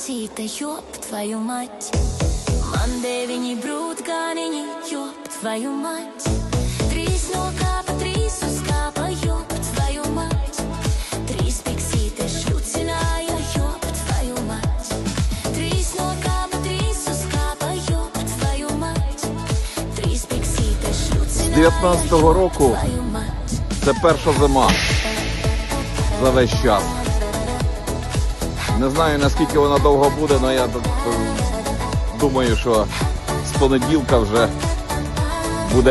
Cita, ёб твою мать. Мандевини брут ганини, ёб твою мать. Трис no капа, трис ускапа, ёб твою мать. Трис пиксите шlucināja, ёб твою мать. Трис no капа, трис ускапа, ёб твою мать. Трис пиксите З шlucināja, 19-го року твою мать. це перша зима за весь час. Не знаю, наскільки вона довго буде, але я думаю, що з понеділка вже буде